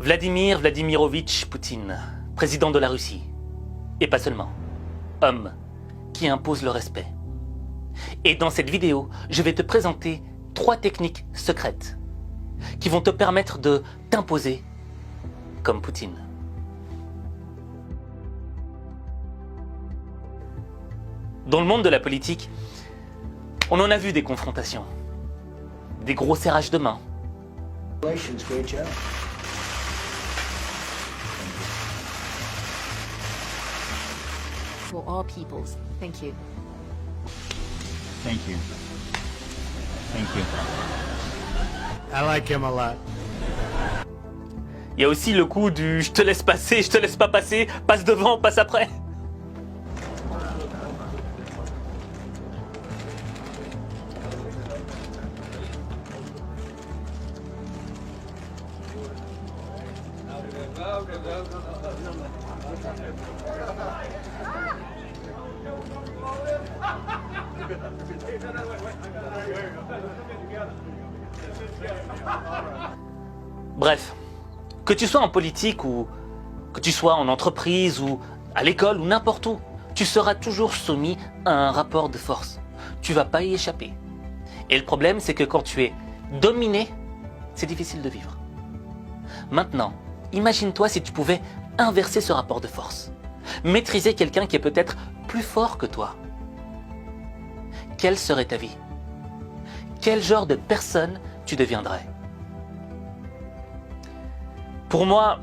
Vladimir Vladimirovitch Poutine, président de la Russie. Et pas seulement. Homme qui impose le respect. Et dans cette vidéo, je vais te présenter 3 techniques secrètes qui vont te permettre de t'imposer comme Poutine. Dans le monde de la politique, on en a vu des confrontations, des gros serrages de mains. For all peoples. Thank you. Thank you. Thank you. I like him a lot. Il y a aussi le coup du je te laisse passer, je te laisse pas passer, passe devant, passe après. Bref, que tu sois en politique ou que tu sois en entreprise ou à l'école ou n'importe où, tu seras toujours soumis à un rapport de force. Tu vas pas y échapper. Et le problème, c'est que quand tu es dominé, c'est difficile de vivre. Maintenant, imagine-toi si tu pouvais inverser ce rapport de force. Maîtriser quelqu'un qui est peut-être plus fort que toi. Quelle serait ta vie? Quel genre de personne tu deviendrais? Pour moi,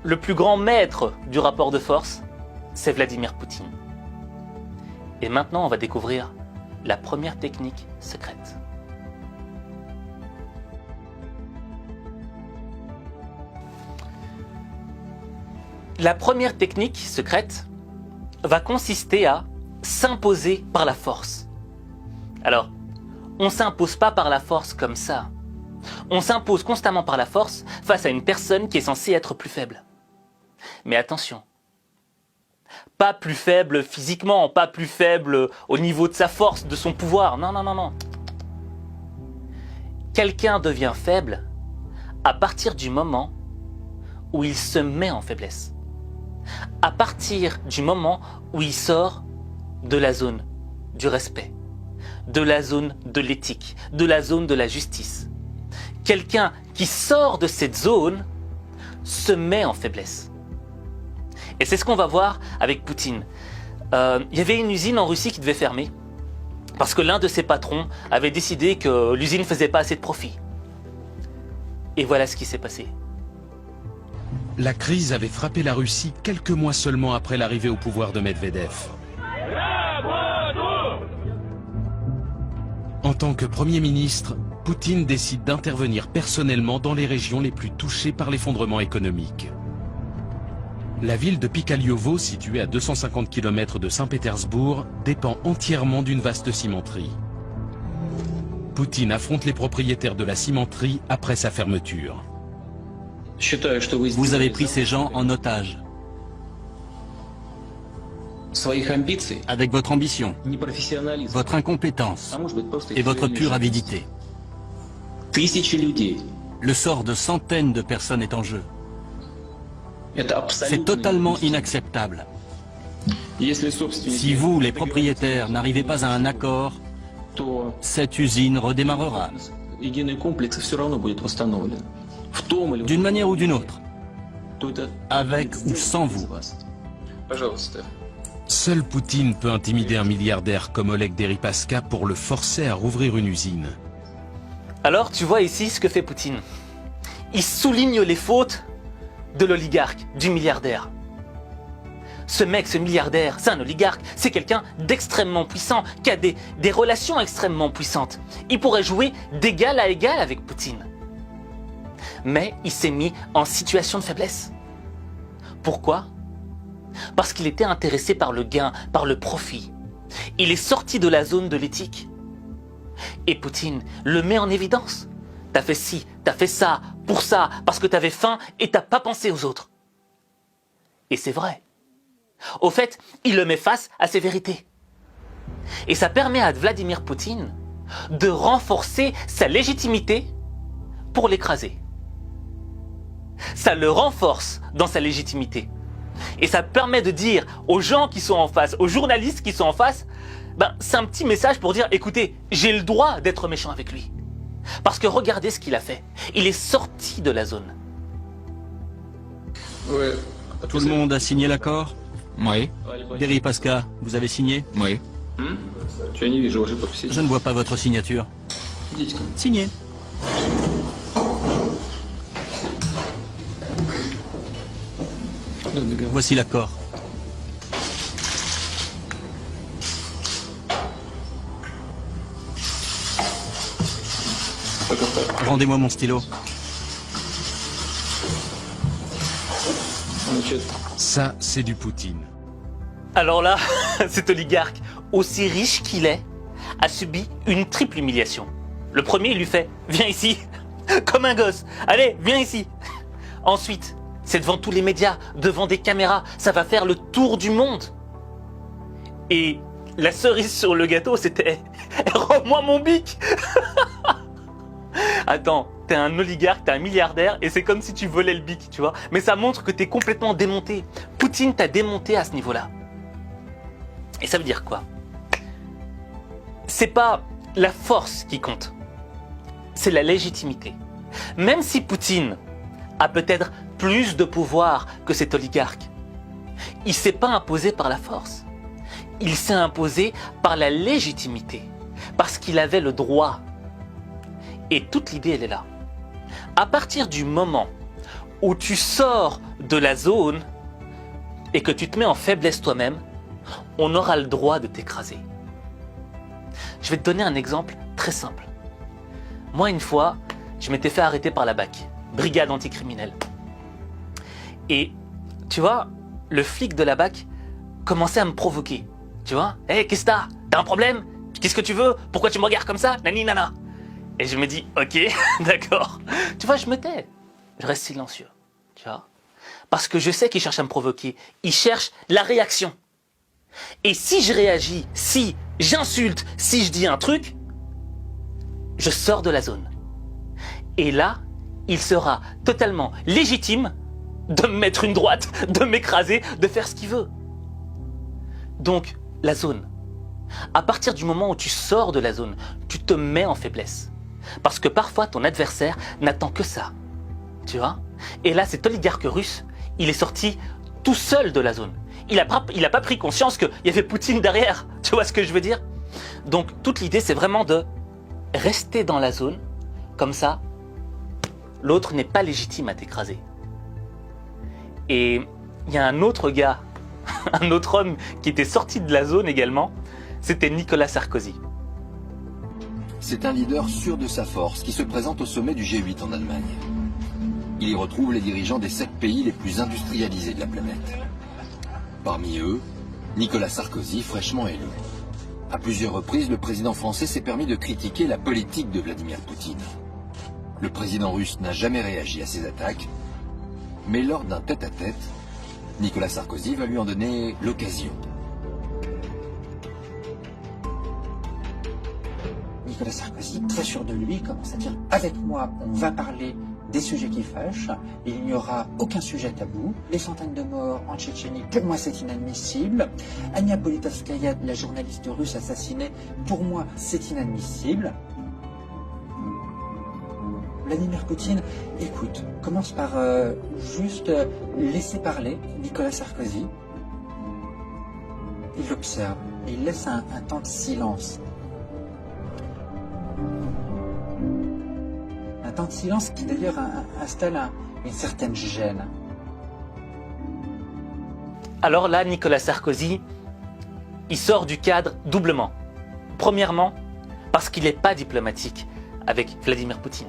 le plus grand maître du rapport de force, c'est Vladimir Poutine. Et maintenant, on va découvrir la première technique secrète. La première technique secrète va consister à s'imposer par la force. Alors, on ne s'impose pas par la force comme ça. On s'impose constamment par la force face à une personne qui est censée être plus faible. Mais attention, pas plus faible physiquement, pas plus faible au niveau de sa force, de son pouvoir. Non, non, non, non. Quelqu'un devient faible à partir du moment où il se met en faiblesse. À partir du moment où il sort de la zone du respect, de la zone de l'éthique, de la zone de la justice. Quelqu'un qui sort de cette zone se met en faiblesse. Et c'est ce qu'on va voir avec Poutine. Il y avait une usine en Russie qui devait fermer parce que l'un de ses patrons avait décidé que l'usine ne faisait pas assez de profit. Et voilà ce qui s'est passé. La crise avait frappé la Russie quelques mois seulement après l'arrivée au pouvoir de Medvedev. En tant que Premier ministre, Poutine décide d'intervenir personnellement dans les régions les plus touchées par l'effondrement économique. La ville de Pikaliovo, située à 250 km de Saint-Pétersbourg, dépend entièrement d'une vaste cimenterie. Poutine affronte les propriétaires de la cimenterie après sa fermeture. Vous avez pris ces gens en otage. Avec votre ambition, votre incompétence et votre pure avidité. Le sort de centaines de personnes est en jeu. C'est totalement inacceptable. Si vous, les propriétaires, n'arrivez pas à un accord, cette usine redémarrera. D'une manière ou d'une autre. Avec ou sans vous. Seul Poutine peut intimider un milliardaire comme Oleg Deripaska pour le forcer à rouvrir une usine. Alors, tu vois ici ce que fait Poutine. Il souligne les fautes de l'oligarque, du milliardaire. Ce mec, ce milliardaire, c'est un oligarque, c'est quelqu'un d'extrêmement puissant, qui a des relations extrêmement puissantes. Il pourrait jouer d'égal à égal avec Poutine. Mais il s'est mis en situation de faiblesse. Pourquoi? Parce qu'il était intéressé par le gain, par le profit. Il est sorti de la zone de l'éthique. Et Poutine le met en évidence. T'as fait ci, t'as fait ça, pour ça, parce que t'avais faim et t'as pas pensé aux autres. Et c'est vrai. Au fait, il le met face à ses vérités. Et ça permet à Vladimir Poutine de renforcer sa légitimité pour l'écraser. ça le renforce dans sa légitimité. Et ça permet de dire aux gens qui sont en face, aux journalistes qui sont en face, ben, c'est un petit message pour dire, écoutez, j'ai le droit d'être méchant avec lui. Parce que regardez ce qu'il a fait. Il est sorti de la zone. Ouais. Tout le monde a signé l'accord? Oui, Deripaska, vous avez signé? oui. Я не вижу вашей подписи. Je ne vois pas votre signature. Идите ко мне. Signé. Voici l'accord. Rendez-moi mon stylo. Значит, Ça, c'est du Poutine. Alors là, cet oligarque, aussi riche qu'il est, a subi une triple humiliation. Le premier, il lui fait « Viens ici !» Comme un gosse. « Allez, viens ici !» Ensuite, c'est devant tous les médias, devant des caméras. Ça va faire le tour du monde. Et la cerise sur le gâteau, c'était « Rends-moi mon bic !» Attends, t'es un oligarque, t'es un milliardaire, et c'est comme si tu volais le bic, tu vois. Mais ça montre que t'es complètement démonté. Poutine t'a démonté à ce niveau-là. Et ça veut dire quoi? C'est pas la force qui compte, c'est la légitimité. Même si Poutine a peut-être plus de pouvoir que cet oligarque, il s'est pas imposé par la force. Il s'est imposé par la légitimité, parce qu'il avait le droit. Et toute l'idée, elle est là. À partir du moment où tu sors de la zone et que tu te mets en faiblesse toi-même, on aura le droit de t'écraser. Je vais te donner un exemple très simple. Moi, une fois, je m'étais fait arrêter par la BAC, brigade anticriminelle. Et tu vois, le flic de la BAC commençait à me provoquer. Tu vois, hey, qu'est-ce que t'as? T'as un problème? Qu'est-ce que tu veux? Pourquoi tu me regardes comme ça? Nani nana. Et je me dis, ok, d'accord. Tu vois, je me tais. Je reste silencieux. Tu vois? Parce que je sais qu'il cherche à me provoquer. Il cherche la réaction. Et si je réagis, si j'insulte, si je dis un truc, je sors de la zone. Et là, il sera totalement légitime de me mettre une droite, de m'écraser, de faire ce qu'il veut. Donc, la zone. À partir du moment où tu sors de la zone, tu te mets en faiblesse. Parce que parfois, ton adversaire n'attend que ça. Tu vois? Et là, cet oligarque russe, il est sorti tout seul de la zone. Il a pas pris conscience qu'il y avait Poutine derrière. Tu vois ce que je veux dire? Donc, toute l'idée, c'est vraiment de rester dans la zone. Comme ça, l'autre n'est pas légitime à t'écraser. Et il y a un autre gars, un autre homme qui était sorti de la zone également. C'était Nicolas Sarkozy. C'est un leader sûr de sa force qui se présente au sommet du G8 en Allemagne. Il y retrouve les dirigeants des 7 pays les plus industrialisés de la planète. Parmi eux, Nicolas Sarkozy, fraîchement élu. À plusieurs reprises, le président français s'est permis de critiquer la politique de Vladimir Poutine. Le président russe n'a jamais réagi à ces attaques, mais lors d'un tête-à-tête, Nicolas Sarkozy va lui en donner l'occasion. Nicolas Sarkozy, très sûr de lui, commence à dire « Avec moi, on va parler des sujets qui fâchent, il n'y aura aucun sujet tabou. Les centaines de morts en Tchétchénie, pour moi, c'est inadmissible. Ania Politkovskaya, la journaliste russe assassinée, pour moi, c'est inadmissible. » Vladimir Poutine, écoute, commence par juste laisser parler Nicolas Sarkozy. Il l'observe et il laisse un temps de silence. Un temps de silence qui d'ailleurs installe une certaine gêne. Alors là, Nicolas Sarkozy, il sort du cadre doublement. Premièrement, parce qu'il n'est pas diplomatique avec Vladimir Poutine.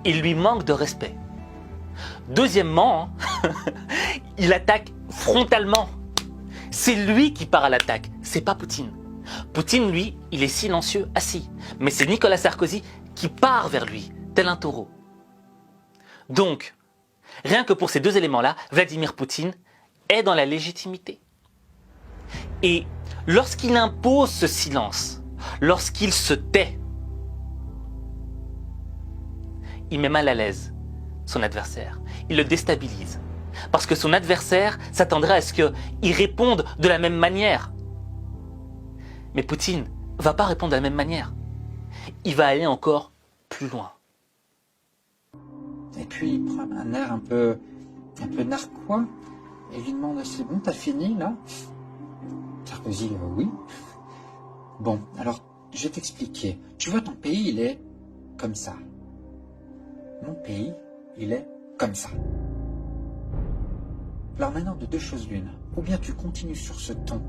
Il lui manque de respect. Deuxièmement, il attaque frontalement. C'est lui qui part à l'attaque, c'est pas Poutine. Poutine, lui, il est silencieux, assis. Mais c'est Nicolas Sarkozy qui part vers lui, tel un taureau. Donc, rien que pour ces deux éléments-là, Vladimir Poutine est dans la légitimité. Et lorsqu'il impose ce silence, lorsqu'il se tait, il met mal à l'aise son adversaire. Il le déstabilise. Parce que son adversaire s'attendrait à ce qu'il réponde de la même manière. Mais Poutine ne va pas répondre de la même manière. Il va aller encore plus loin. Et puis il prend un air un peu narquois et lui demande: c'est bon, t'as fini là? Sarkozy: oui. Bon, alors je vais t'expliquer. Tu vois, ton pays, il est comme ça. Mon pays, il est comme ça. Alors maintenant, de deux choses l'une. Ou bien tu continues sur ce ton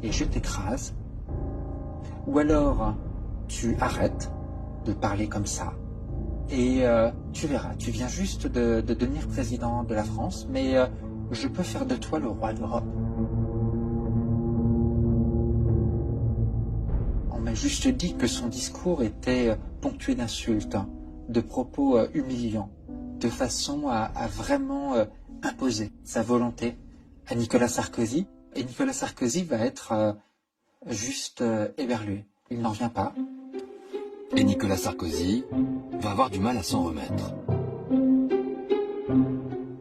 et je t'écrase, ou alors tu arrêtes de parler comme ça. Et tu verras, tu viens juste de devenir président de la France, mais je peux faire de toi le roi d'Europe. On m'a juste dit que son discours était ponctué d'insultes, de propos humiliants, de façon à vraiment imposer sa volonté à Nicolas Sarkozy. Et Nicolas Sarkozy va être juste éberlué. Il n'en vient pas. Et Nicolas Sarkozy va avoir du mal à s'en remettre.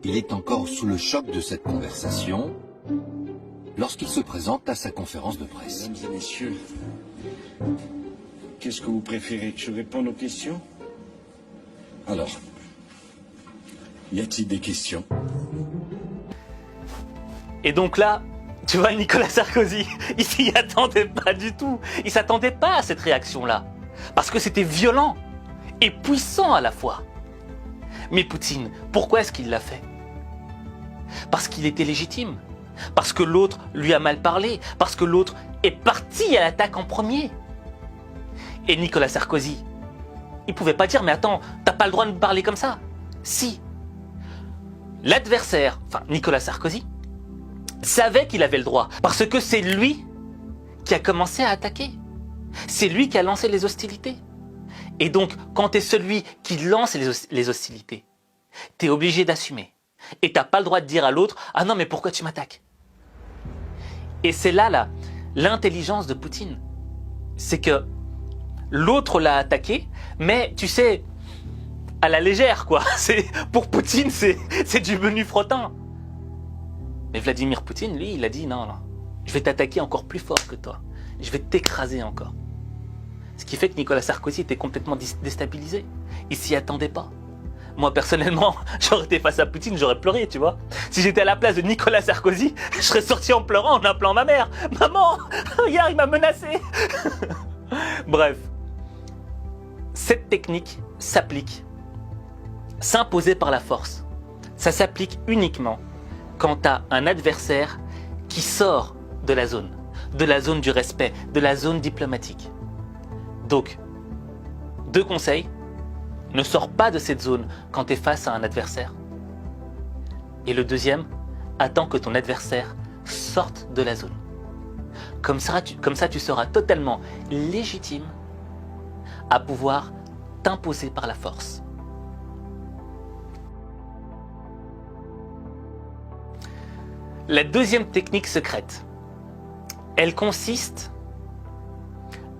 Il est encore sous le choc de cette conversation lorsqu'il se présente à sa conférence de presse. Mesdames et messieurs, qu'est-ce que vous préférez, que je réponde aux questions? Alors, y a-t-il des questions? Et donc là, tu vois, Nicolas Sarkozy, il s'y attendait pas du tout. Il s'attendait pas à cette réaction-là. Parce que c'était violent et puissant à la fois. Mais Poutine, pourquoi est-ce qu'il l'a fait? Parce qu'il était légitime. Parce que l'autre lui a mal parlé. Parce que l'autre est parti à l'attaque en premier. Et Nicolas Sarkozy, il pouvait pas dire: mais attends, t'as pas le droit de me parler comme ça. Si. L'adversaire, enfin Nicolas Sarkozy, savait qu'il avait le droit. Parce que c'est lui qui a commencé à attaquer. C'est lui qui a lancé les hostilités. Et donc, quand tu es celui qui lance les hostilités, tu es obligé d'assumer. Et tu n'as pas le droit de dire à l'autre: ah non, mais pourquoi tu m'attaques? Et c'est là l'intelligence de Poutine. C'est que l'autre l'a attaqué, mais tu sais, à la légère, quoi. Pour Poutine, c'est du menu frottin. Mais Vladimir Poutine, lui, il a dit: non, je vais t'attaquer encore plus fort que toi. Je vais t'écraser encore. Ce qui fait que Nicolas Sarkozy était complètement déstabilisé. Il s'y attendait pas. Moi, personnellement, j'aurais été face à Poutine, j'aurais pleuré, tu vois. Si j'étais à la place de Nicolas Sarkozy, je serais sorti en pleurant, en appelant ma mère. Maman, regarde, il m'a menacé. Bref. Cette technique s'applique. S'imposer par la force. Ça s'applique uniquement quand tu as un adversaire qui sort de la zone du respect, de la zone diplomatique. Donc, 2 conseils: ne sors pas de cette zone quand tu es face à un adversaire. Et le deuxième, attends que ton adversaire sorte de la zone. Comme ça, tu seras totalement légitime à pouvoir t'imposer par la force. La deuxième technique secrète, elle consiste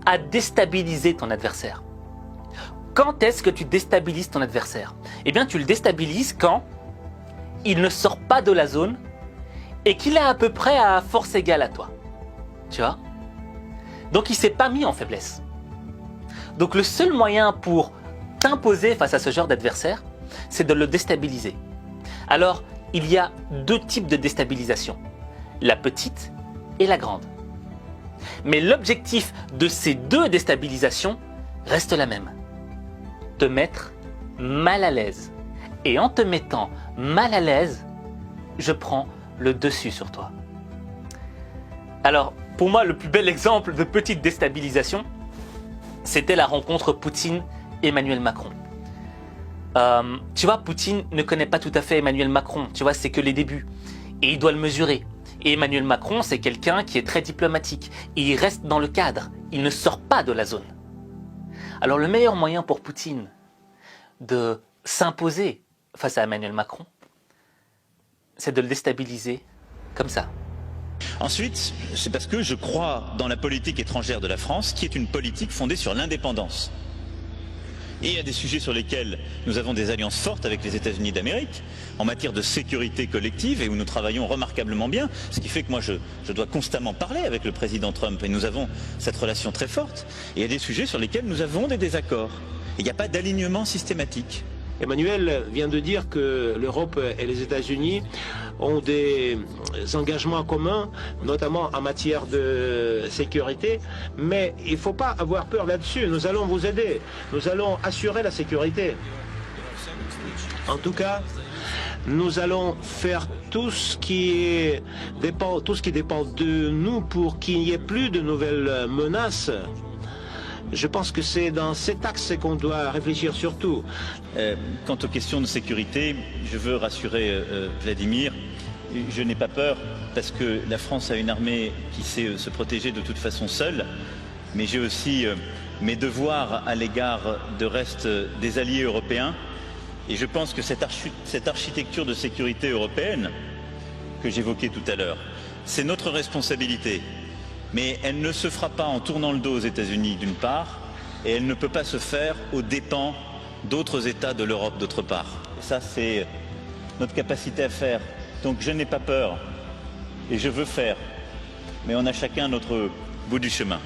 à déstabiliser ton adversaire. Quand est-ce que tu déstabilises ton adversaire? Eh bien, tu le déstabilises quand il ne sort pas de la zone et qu'il est à peu près à force égale à toi. Tu vois? Donc, il ne s'est pas mis en faiblesse. Donc, le seul moyen pour t'imposer face à ce genre d'adversaire, c'est de le déstabiliser. Alors, il y a 2 types de déstabilisation, la petite et la grande. Mais l'objectif de ces 2 déstabilisations reste la même. Te mettre mal à l'aise. Et en te mettant mal à l'aise, je prends le dessus sur toi. Alors, pour moi, le plus bel exemple de petite déstabilisation, c'était la rencontre Poutine-Emmanuel Macron. Tu vois, Poutine ne connaît pas tout à fait Emmanuel Macron. Tu vois, c'est que les débuts. Et il doit le mesurer. Et Emmanuel Macron, c'est quelqu'un qui est très diplomatique. Et il reste dans le cadre. Il ne sort pas de la zone. Alors le meilleur moyen pour Poutine de s'imposer face à Emmanuel Macron, c'est de le déstabiliser comme ça. Ensuite, c'est parce que je crois dans la politique étrangère de la France, qui est une politique fondée sur l'indépendance. Et il y a des sujets sur lesquels nous avons des alliances fortes avec les États-Unis d'Amérique, en matière de sécurité collective, et où nous travaillons remarquablement bien, ce qui fait que moi je dois constamment parler avec le président Trump, et nous avons cette relation très forte. Et il y a des sujets sur lesquels nous avons des désaccords. Il n'y a pas d'alignement systématique. Emmanuel vient de dire que l'Europe et les États-Unis ont des engagements communs, notamment en matière de sécurité, mais il ne faut pas avoir peur là-dessus. Nous allons vous aider, nous allons assurer la sécurité. En tout cas, nous allons faire tout ce qui dépend de nous pour qu'il n'y ait plus de nouvelles menaces. Je pense que c'est dans cet axe qu'on doit réfléchir surtout. Quant aux questions de sécurité, je veux rassurer Vladimir, je n'ai pas peur parce que la France a une armée qui sait se protéger de toute façon seule, mais j'ai aussi mes devoirs à l'égard de reste des alliés européens, et je pense que cette architecture de sécurité européenne que j'évoquais tout à l'heure, c'est notre responsabilité. Mais elle ne se fera pas en tournant le dos aux États-Unis d'une part, et elle ne peut pas se faire aux dépens d'autres États de l'Europe d'autre part. Et ça, c'est notre capacité à faire. Donc je n'ai pas peur, et je veux faire. Mais on a chacun notre bout du chemin.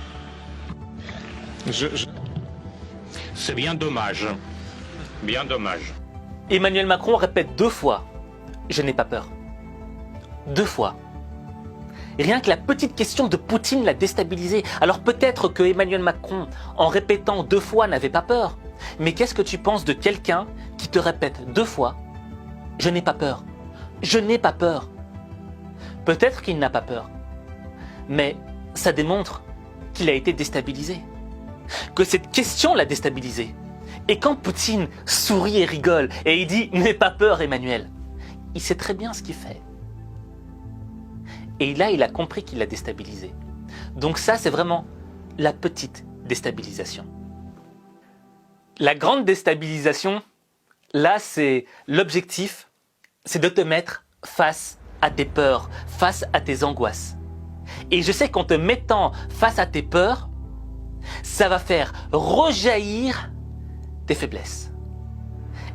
C'est bien dommage. Bien dommage. Emmanuel Macron répète 2 fois « Je n'ai pas peur ». 2 fois. Rien que la petite question de Poutine l'a déstabilisé. Alors peut-être que Emmanuel Macron, en répétant 2 fois, n'avait pas peur. Mais qu'est-ce que tu penses de quelqu'un qui te répète 2 fois « Je n'ai pas peur ». Je n'ai pas peur. Peut-être qu'il n'a pas peur. Mais ça démontre qu'il a été déstabilisé. Que cette question l'a déstabilisé. Et quand Poutine sourit et rigole et il dit « N'aie pas peur Emmanuel », il sait très bien ce qu'il fait. Et là, il a compris qu'il l'a déstabilisé. Donc ça, c'est vraiment la petite déstabilisation. La grande déstabilisation, là, c'est l'objectif, c'est de te mettre face à tes peurs, face à tes angoisses. Et je sais qu'en te mettant face à tes peurs, ça va faire rejaillir tes faiblesses.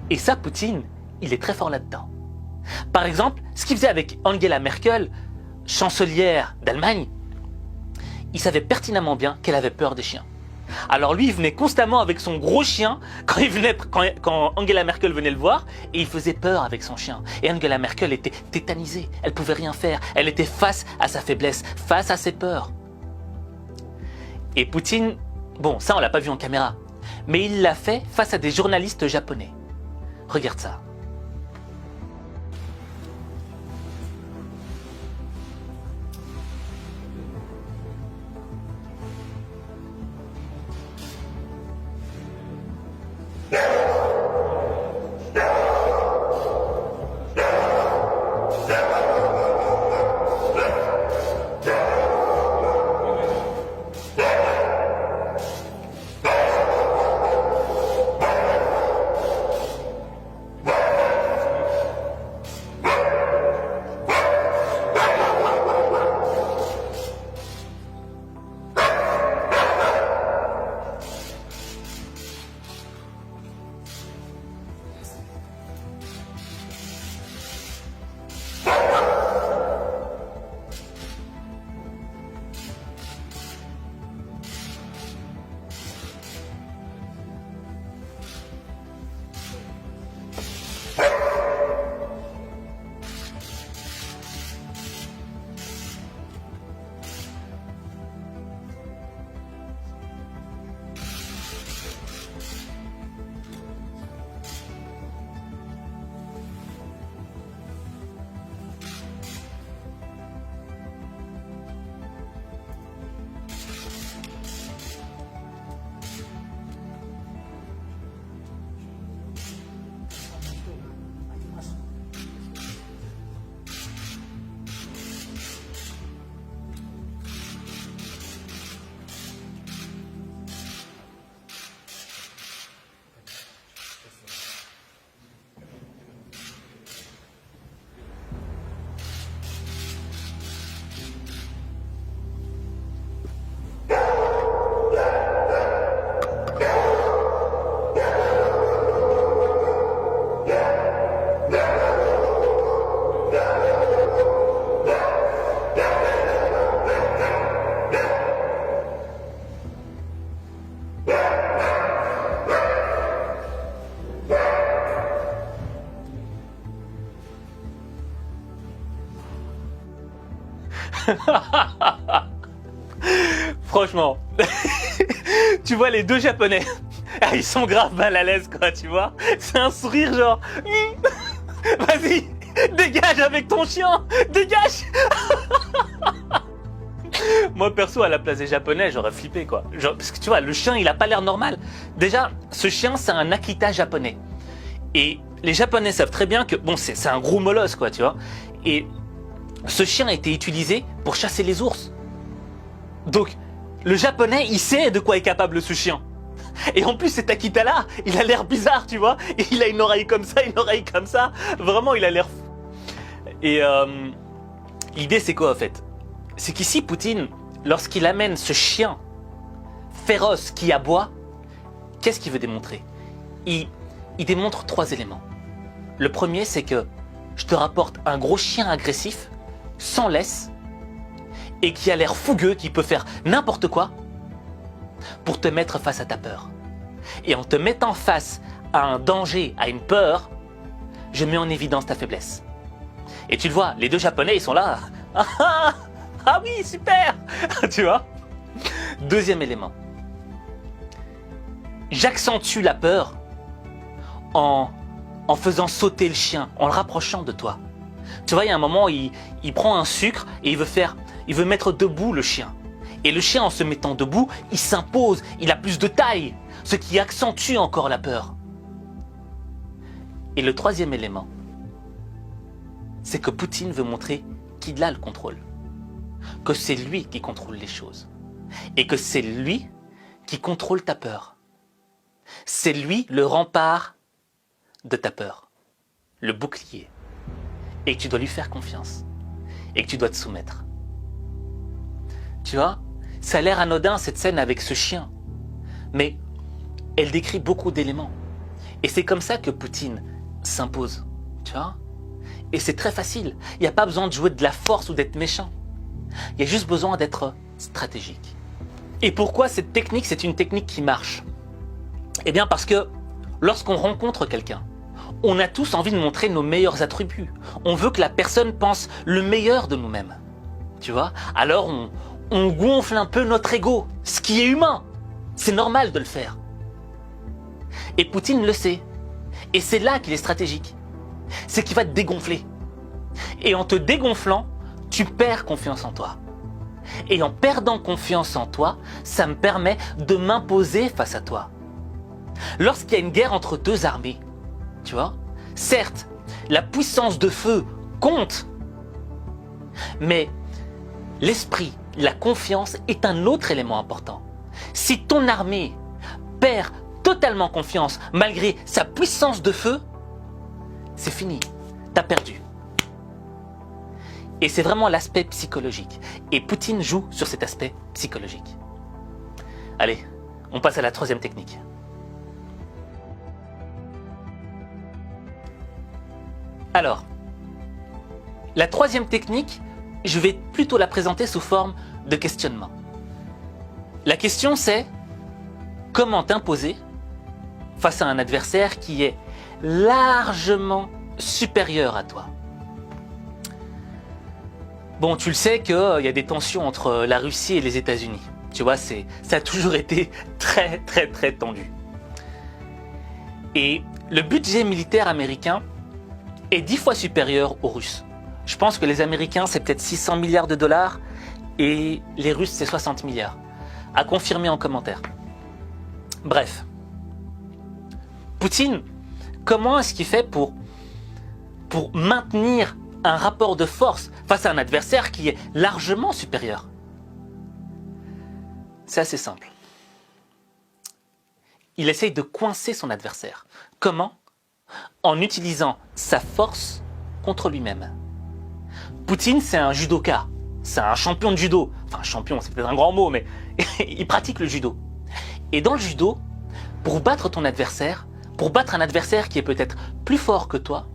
Et ça, Poutine, il est très fort là-dedans. Par exemple, ce qu'il faisait avec Angela Merkel, chancelière d'Allemagne, il savait pertinemment bien qu'elle avait peur des chiens. Alors lui, il venait constamment avec son gros chien quand Angela Merkel venait le voir, et il faisait peur avec son chien. Et Angela Merkel était tétanisée, elle pouvait rien faire, elle était face à sa faiblesse, face à ses peurs. Et Poutine, bon, ça on l'a pas vu en caméra, mais il l'a fait face à des journalistes japonais. Regarde ça. Franchement, tu vois les deux Japonais, ils sont grave mal à l'aise quoi, tu vois. C'est un sourire genre, vas-y, dégage avec ton chien, dégage. Moi perso à la place des Japonais j'aurais flippé quoi, genre, parce que tu vois le chien il a pas l'air normal. Déjà ce chien c'est un Akita japonais et les Japonais savent très bien que bon c'est un gros molosse quoi tu vois. Et ce chien a été utilisé pour chasser les ours. Donc le Japonais il sait de quoi est capable ce chien. Et en plus cet Akita là il a l'air bizarre tu vois, et il a une oreille comme ça, une oreille comme ça, vraiment il a l'air fou. Et l'idée c'est quoi en fait? C'est qu'ici, Poutine, lorsqu'il amène ce chien féroce qui aboie, qu'est-ce qu'il veut démontrer? Il démontre 3 éléments. Le premier, c'est que je te rapporte un gros chien agressif, sans laisse, et qui a l'air fougueux, qui peut faire n'importe quoi, pour te mettre face à ta peur. Et en te mettant face à un danger, à une peur, je mets en évidence ta faiblesse. Et tu le vois, les deux Japonais, ils sont là. Ah oui, super. Tu vois? Deuxième élément. J'accentue la peur en faisant sauter le chien, en le rapprochant de toi. Tu vois, il y a un moment, il prend un sucre et il veut mettre debout le chien. Et le chien, en se mettant debout, il s'impose, il a plus de taille, ce qui accentue encore la peur. Et le troisième élément, c'est que Poutine veut montrer qu'il a le contrôle. Que c'est lui qui contrôle les choses. Et que c'est lui qui contrôle ta peur. C'est lui le rempart de ta peur. Le bouclier. Et que tu dois lui faire confiance. Et que tu dois te soumettre. Tu vois, ça a l'air anodin cette scène avec ce chien. Mais elle décrit beaucoup d'éléments. Et c'est comme ça que Poutine s'impose. Tu vois? Et c'est très facile. Il n'y a pas besoin de jouer de la force ou d'être méchant. Il y a juste besoin d'être stratégique. Et pourquoi cette technique, c'est une technique qui marche? Eh bien parce que lorsqu'on rencontre quelqu'un, on a tous envie de montrer nos meilleurs attributs. On veut que la personne pense le meilleur de nous-mêmes. Tu vois? Alors on gonfle un peu notre ego, ce qui est humain. C'est normal de le faire. Et Poutine le sait. Et c'est là qu'il est stratégique. C'est qu'il va te dégonfler. Et en te dégonflant, tu perds confiance en toi. Et en perdant confiance en toi, ça me permet de m'imposer face à toi. Lorsqu'il y a une guerre entre deux armées, tu vois, certes, la puissance de feu compte, mais l'esprit, la confiance est un autre élément important. Si ton armée perd totalement confiance malgré sa puissance de feu, c'est fini, t'as perdu. Et c'est vraiment l'aspect psychologique. Et Poutine joue sur cet aspect psychologique. Allez, on passe à la troisième technique. Alors, la troisième technique, je vais plutôt la présenter sous forme de questionnement. La question c'est, comment t'imposer face à un adversaire qui est largement supérieur à toi? Bon, tu le sais qu'il y a des tensions entre la Russie et les États-Unis. Tu vois, ça a toujours été très tendu. Et le budget militaire américain est 10 fois supérieur aux Russes. Je pense que les Américains, c'est peut-être 600 milliards de dollars et les Russes, c'est 60 milliards. À confirmer en commentaire. Bref. Poutine, comment est-ce qu'il fait pour maintenir un rapport de force face à un adversaire qui est largement supérieur? C'est assez simple. Il essaye de coincer son adversaire. Comment? En utilisant sa force contre lui-même. Poutine, c'est un judoka. C'est un champion de judo. Enfin, champion, c'est peut-être un grand mot, mais il pratique le judo. Et dans le judo, pour battre ton adversaire, pour battre un adversaire qui est peut-être plus fort que toi,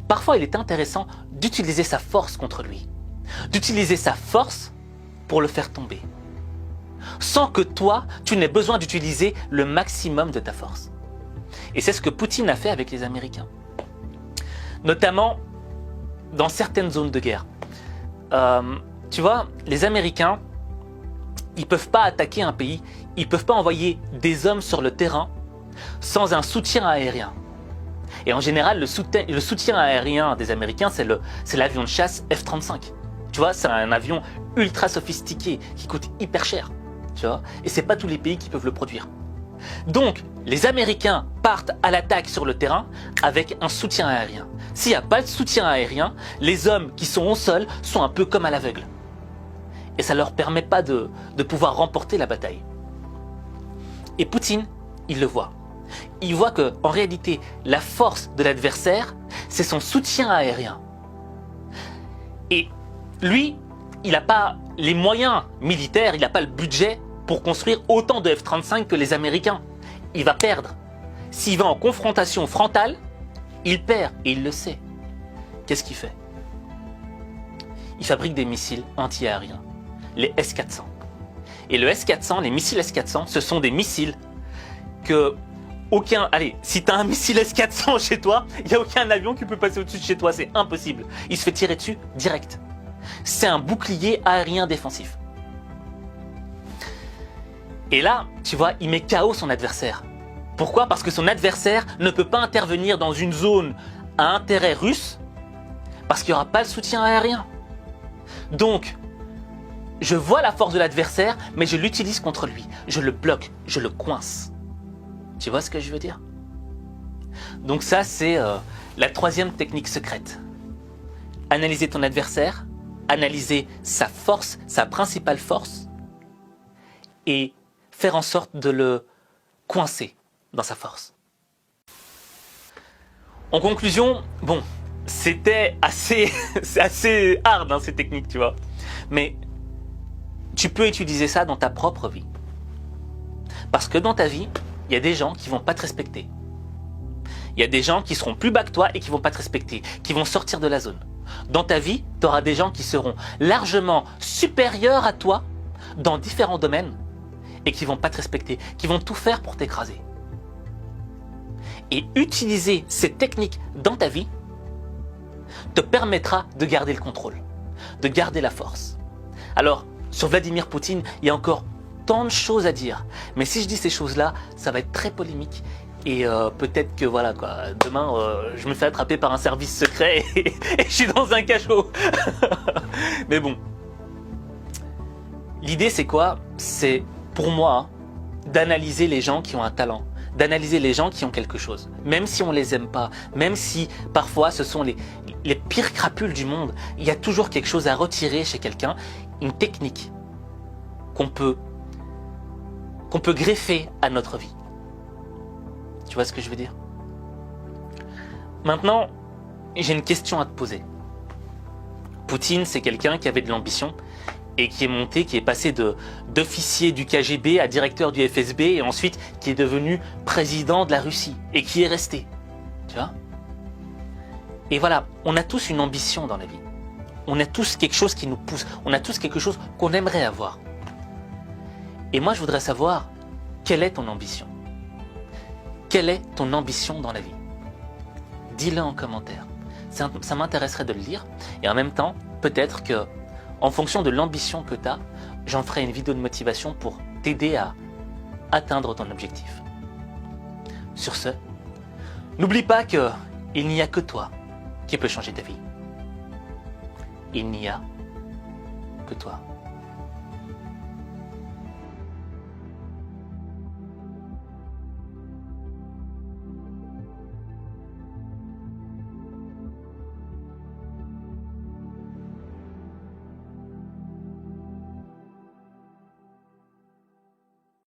parfois il est intéressant d'utiliser sa force contre lui. D'utiliser sa force pour le faire tomber. Sans que toi, tu n'aies besoin d'utiliser le maximum de ta force. Et c'est ce que Poutine a fait avec les Américains. Notamment dans certaines zones de guerre. tu vois, les Américains, ils peuvent pas attaquer un pays, ils peuvent pas envoyer des hommes sur le terrain sans un soutien aérien. Et en général, le soutien aérien des Américains, c'est l'avion de chasse F-35. Tu vois, c'est un avion ultra sophistiqué qui coûte hyper cher. Tu vois, et c'est pas tous les pays qui peuvent le produire. Donc, les Américains partent à l'attaque sur le terrain avec un soutien aérien. S'il n'y a pas de soutien aérien, les hommes qui sont au sol sont un peu comme à l'aveugle. Et ça ne leur permet pas de pouvoir remporter la bataille. Et Poutine, il le voit. Il voit qu'en réalité, la force de l'adversaire, c'est son soutien aérien. Et lui, il n'a pas les moyens militaires, il n'a pas le budget pour construire autant de F-35 que les Américains. Il va perdre. S'il va en confrontation frontale, il perd et il le sait. Qu'est-ce qu'il fait? Il fabrique des missiles anti-aériens, les S-400. Et le S-400, les missiles S-400, ce sont des missiles que aucun... Allez, si tu as un missile S-400 chez toi, il n'y a aucun avion qui peut passer au-dessus de chez toi, c'est impossible. Il se fait tirer dessus direct. C'est un bouclier aérien défensif. Et là, tu vois, il met KO son adversaire. Pourquoi? Parce que son adversaire ne peut pas intervenir dans une zone à intérêt russe parce qu'il n'y aura pas le soutien aérien. Donc, je vois la force de l'adversaire, mais je l'utilise contre lui. Je le bloque, je le coince. Tu vois ce que je veux dire? Donc ça, c'est la troisième technique secrète. Analyser ton adversaire, analyser sa force, sa principale force, et faire en sorte de le coincer dans sa force. En conclusion, bon, c'était c'est assez hard hein, ces techniques, tu vois. Mais tu peux utiliser ça dans ta propre vie. Parce que dans ta vie, il y a des gens qui vont pas te respecter. Il y a des gens qui seront plus bas que toi et qui vont pas te respecter, qui vont sortir de la zone. Dans ta vie, tu auras des gens qui seront largement supérieurs à toi dans différents domaines et qui vont pas te respecter, qui vont tout faire pour t'écraser. Et utiliser ces techniques dans ta vie te permettra de garder le contrôle, de garder la force. Alors, sur Vladimir Poutine, il y a encore tant de choses à dire. Mais si je dis ces choses-là, ça va être très polémique. Et peut-être que voilà quoi, demain je me fais attraper par un service secret et je suis dans un cachot. Mais bon. L'idée c'est quoi? C'est pour moi d'analyser les gens qui ont un talent, d'analyser les gens qui ont quelque chose. Même si on les aime pas, même si parfois ce sont les pires crapules du monde, il y a toujours quelque chose à retirer chez quelqu'un, une technique qu'on peut greffer à notre vie. Tu vois ce que je veux dire? Maintenant, j'ai une question à te poser. Poutine, c'est quelqu'un qui avait de l'ambition et qui est monté, qui est passé d'officier du KGB à directeur du FSB et ensuite qui est devenu président de la Russie et qui est resté. Tu vois? Et voilà, on a tous une ambition dans la vie. On a tous quelque chose qui nous pousse. On a tous quelque chose qu'on aimerait avoir. Et moi, je voudrais savoir, quelle est ton ambition? Quelle est ton ambition dans la vie? Dis-le en commentaire. Ça m'intéresserait de le lire. Et en même temps, peut-être que, en fonction de l'ambition que tu as, j'en ferai une vidéo de motivation pour t'aider à atteindre ton objectif. Sur ce, n'oublie pas qu'il n'y a que toi qui peux changer ta vie. Il n'y a que toi.